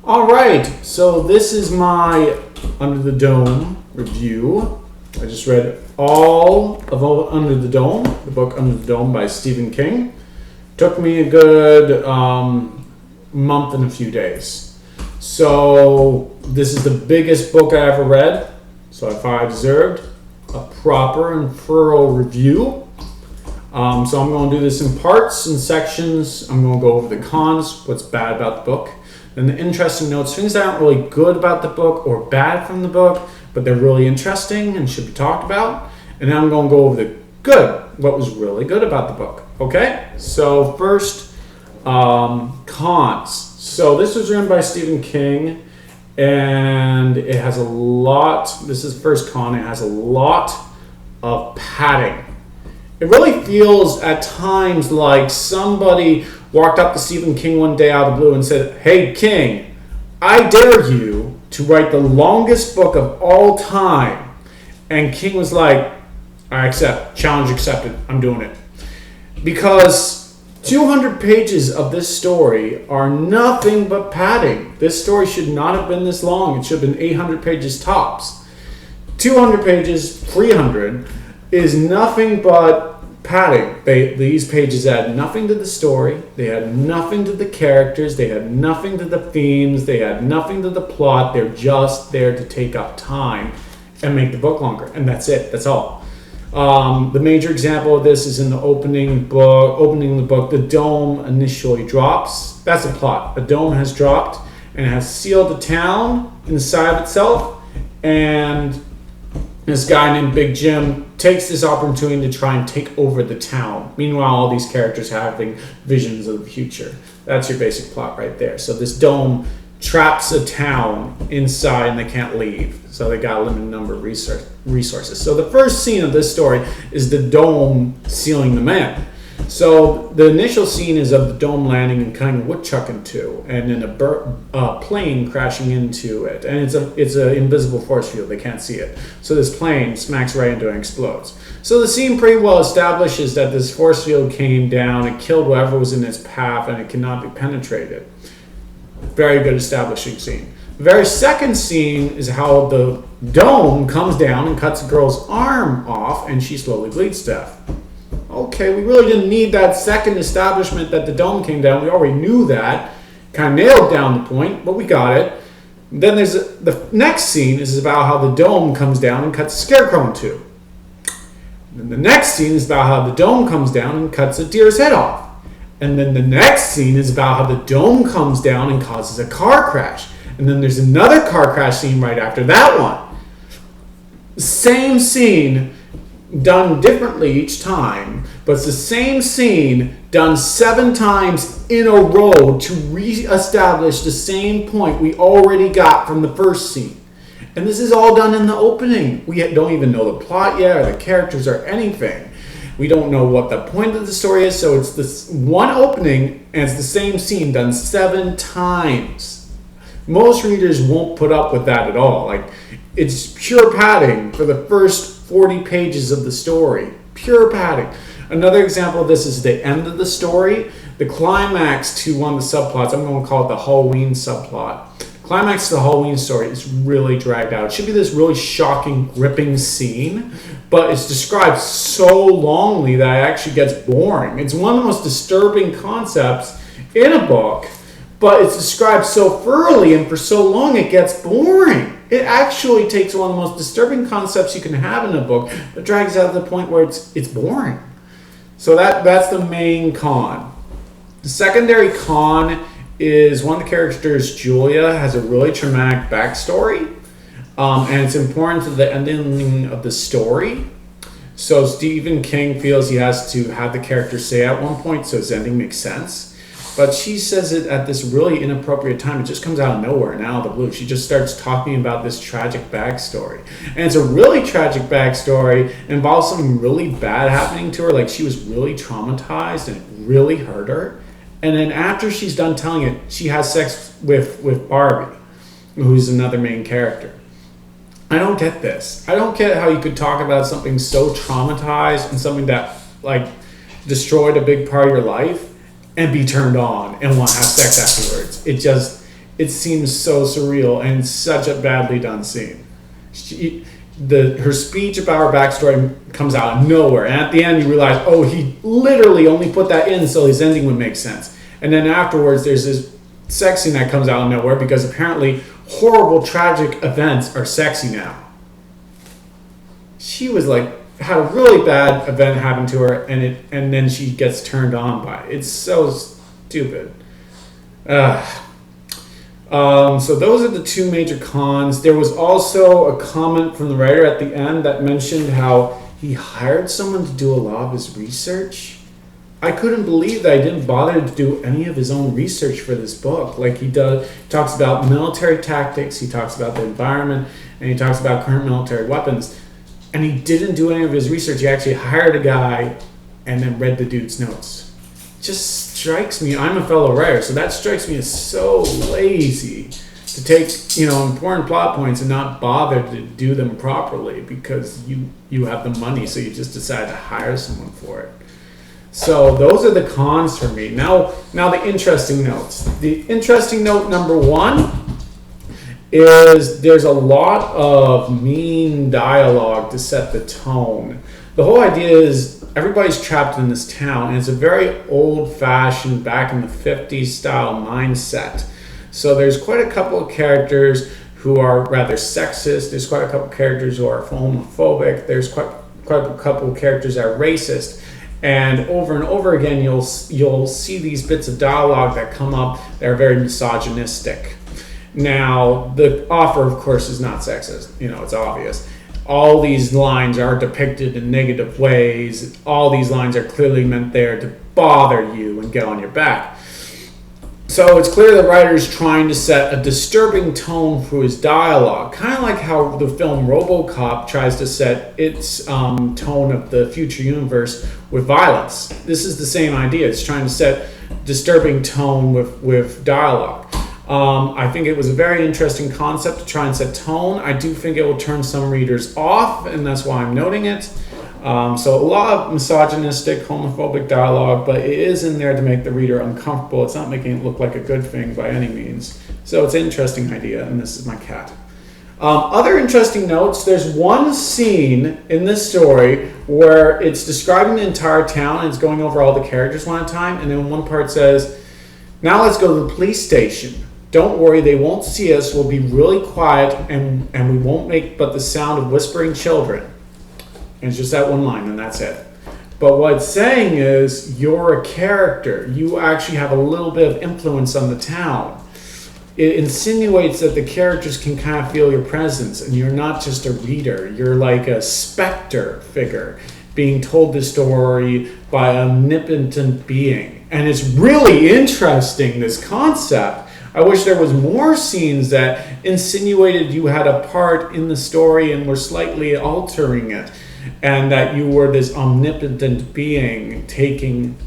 All right, so this is my Under the Dome review. I just read all of Under the Dome, the book Under the Dome by Stephen King. Took me a good month and a few days. So this is the biggest book I ever read, so I thought I deserved a proper and thorough review. So I'm going to do this in parts and sections. I'm going to go over the cons, what's bad about the book, then the interesting notes, things that aren't really good about the book or bad from the book, but they're really interesting and should be talked about. And then I'm going to go over the good, what was really good about the book. Okay, so first, cons. So this was written by Stephen King, and it has a lot, this is the first con, it has a lot of padding. It really feels at times like somebody walked up to Stephen King one day out of the blue and said, "Hey King, I dare you to write the longest book of all time." And King was like, "I accept, challenge accepted, I'm doing it." Because 200 pages of this story are nothing but padding. This story should not have been this long. It should have been 800 pages tops. 200 pages, 300, is nothing but padding. These pages add nothing to the story. They add nothing to the characters. They add nothing to the themes. They add nothing to the plot. They're just there to take up time and make the book longer. And that's it. That's all. The major example of this is in the opening the book. The dome initially drops. That's the plot. A dome has dropped and has sealed the town inside of itself. And this guy named Big Jim takes this opportunity to try and take over the town. Meanwhile, all these characters having visions of the future. That's your basic plot right there. So this dome traps a town inside and they can't leave. So they got a limited number of resources. So the first scene of this story is the dome sealing the man. So the initial scene is of the dome landing and cutting a woodchuck in two, and then a plane crashing into it. And it's an invisible force field. They can't see it. So this plane smacks right into it and explodes. So the scene pretty well establishes that this force field came down and killed whoever was in its path, and it cannot be penetrated. Very good establishing scene. The very second scene is how the dome comes down and cuts a girl's arm off, and she slowly bleeds to death. Okay, we really didn't need that second establishment that the dome came down. We already knew that. Kind of nailed down the point, but we got it. Then there's the next scene is about how the dome comes down and cuts a scarecrow in two. Then the next scene is about how the dome comes down and cuts a deer's head off. And then the next scene is about how the dome comes down and causes a car crash. And then there's another car crash scene right after that one. Same scene, done differently each time, but it's the same scene done 7 times in a row to re-establish the same point we already got from the first scene. And this is all done in the opening. We don't even know the plot yet or the characters or anything. We don't know what the point of the story is, so it's this one opening and it's the same scene done 7 times. Most readers won't put up with that at all. Like, it's pure padding for the first 40 pages of the story. Pure padding. Another example of this is the end of the story. The climax to one of the subplots, I'm going to call it the Halloween subplot. Climax to the Halloween story is really dragged out. It should be this really shocking, gripping scene, but it's described so longly that it actually gets boring. It's one of the most disturbing concepts in a book, but it's described so thoroughly and for so long it gets boring. It actually takes one of the most disturbing concepts you can have in a book, but drags out to the point where it's boring. So that's the main con. The secondary con is one of the characters, Julia, has a really traumatic backstory, and it's important to the ending of the story. So Stephen King feels he has to have the character say at one point so his ending makes sense. But she says it at this really inappropriate time. It just comes out of nowhere and out of the blue. She just starts talking about this tragic backstory. And it's a really tragic backstory. It involves something really bad happening to her. Like she was really traumatized and it really hurt her. And then after she's done telling it, she has sex with Barbie, who's another main character. I don't get this. I don't get how you could talk about something so traumatized and something that like destroyed a big part of your life and be turned on and want to have sex afterwards. it seems so surreal and such a badly done scene. Her speech about her backstory comes out of nowhere, and at the end you realize, oh, he literally only put that in so his ending would make sense. And then afterwards there's this sex scene that comes out of nowhere because apparently horrible tragic events are sexy now. She was like, had a really bad event happen to her, and then she gets turned on by it. It's so stupid. So those are the two major cons. There was also a comment from the writer at the end that mentioned how he hired someone to do a lot of his research. I couldn't believe that he didn't bother to do any of his own research for this book. Like he talks about military tactics, he talks about the environment, and he talks about current military weapons. And he didn't do any of his research. He actually hired a guy and then read the dude's notes. Just strikes me, I'm a fellow writer, so that strikes me as so lazy to take, important plot points and not bother to do them properly because you have the money, so you just decide to hire someone for it. So those are the cons for me. Now the interesting notes. The interesting note number one is there's a lot of mean dialogue to set the tone. The whole idea is everybody's trapped in this town, and it's a very old-fashioned, back in the 50s style mindset. So there's quite a couple of characters who are rather sexist. There's quite a couple of characters who are homophobic. There's quite a couple of characters that are racist. And over again, you'll see these bits of dialogue that come up that are very misogynistic. Now, the author, of course, is not sexist. It's obvious. All these lines are depicted in negative ways. All these lines are clearly meant there to bother you and get on your back. So it's clear the writer is trying to set a disturbing tone through his dialogue, kind of like how the film RoboCop tries to set its tone of the future universe with violence. This is the same idea. It's trying to set disturbing tone with dialogue. I think it was a very interesting concept to try and set tone. I do think it will turn some readers off, and that's why I'm noting it. So a lot of misogynistic, homophobic dialogue, but it is in there to make the reader uncomfortable. It's not making it look like a good thing by any means. So it's an interesting idea, and this is my cat. Other interesting notes, there's one scene in this story where it's describing the entire town, and it's going over all the characters one at a time, and then one part says, now let's go to the police station. Don't worry, they won't see us. We'll be really quiet, and we won't make but the sound of whispering children. And it's just that one line, and that's it. But what it's saying is, you're a character. You actually have a little bit of influence on the town. It insinuates that the characters can kind of feel your presence, and you're not just a reader. You're like a specter figure being told the story by an omnipotent being. And it's really interesting, this concept. I wish there was more scenes that insinuated you had a part in the story and were slightly altering it, and that you were this omnipotent being taking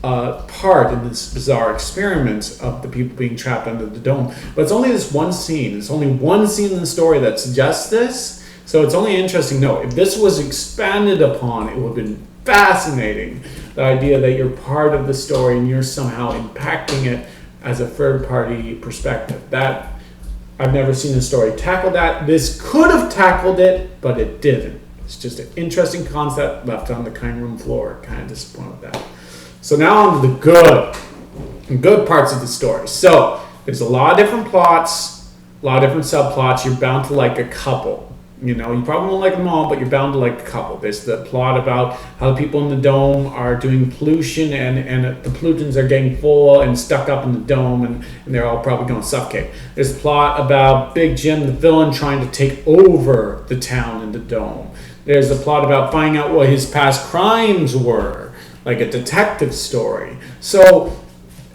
part in this bizarre experiment of the people being trapped under the dome. But it's only this one scene. It's only one scene in the story that suggests this, so it's only an interesting note. If this was expanded upon, it would have been fascinating. The idea that you're part of the story and you're somehow impacting it as a third-party perspective. That, I've never seen a story tackle that. This could have tackled it, but it didn't. It's just an interesting concept left on the cutting room floor. Kind of disappointed with that. So now on to the good parts of the story. So there's a lot of different plots, a lot of different subplots. You're bound to like a couple. You probably won't like them all, but you're bound to like a couple. There's the plot about how the people in the dome are doing pollution, and the pollutants are getting full and stuck up in the dome, and they're all probably going to suffocate. There's the plot about Big Jim, the villain, trying to take over the town in the dome. There's the plot about finding out what his past crimes were, like a detective story. So,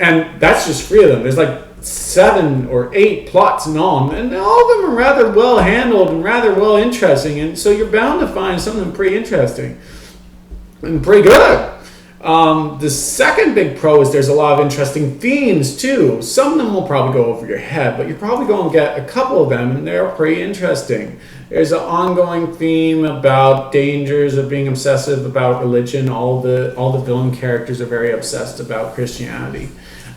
and that's just 3 of them. There's like 7 or 8 plots in all, and all of them are rather well handled and rather well interesting, and so you're bound to find something pretty interesting and pretty good. The second big pro is there's a lot of interesting themes too. Some of them will probably go over your head, but you're probably going to get a couple of them, and they're pretty interesting. There's an ongoing theme about dangers of being obsessive about religion. All the villain characters are very obsessed about Christianity.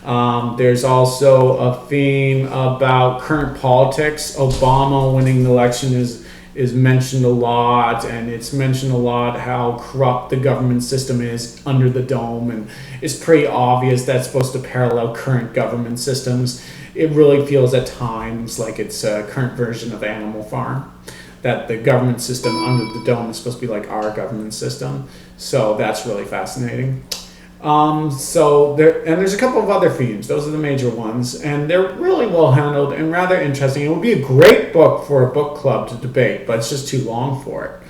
There's also a theme about current politics. Obama winning the election is mentioned a lot, and it's mentioned a lot how corrupt the government system is under the dome, and it's pretty obvious that's supposed to parallel current government systems. It really feels at times like it's a current version of Animal Farm, that the government system under the dome is supposed to be like our government system. So that's really fascinating. There's a couple of other themes. Those are the major ones, and they're really well handled and rather interesting. It would be a great book for a book club to debate, but it's just too long for it.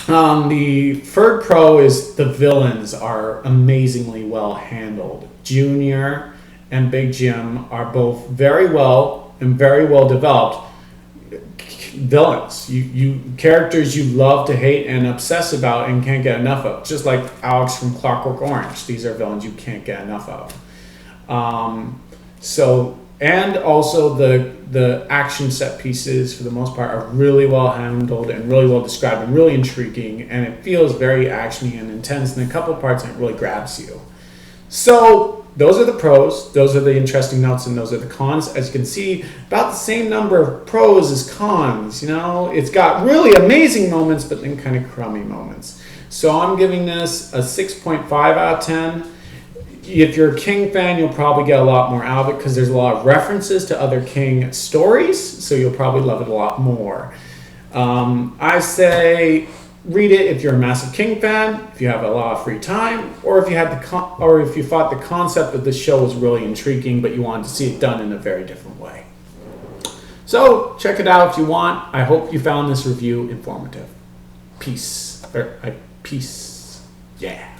The third pro is the villains are amazingly well handled. Junior and Big Jim are both very well developed villains. You characters you love to hate and obsess about and can't get enough of. Just like Alex from Clockwork Orange. These are villains you can't get enough of. And also the action set pieces for the most part are really well handled and really well described and really intriguing, and it feels very actiony and intense in a couple of parts, and it really grabs you. So those are the pros, those are the interesting notes, and those are the cons. As you can see, about the same number of pros as cons. It's got really amazing moments, but then kind of crummy moments. So I'm giving this a 6.5 out of 10. If you're a King fan, you'll probably get a lot more out of it because there's a lot of references to other King stories, so you'll probably love it a lot more. I say read it if you're a massive King fan, if you have a lot of free time, or if you thought the concept of the show was really intriguing, but you wanted to see it done in a very different way. So check it out if you want. I hope you found this review informative. Peace. Peace. Yeah.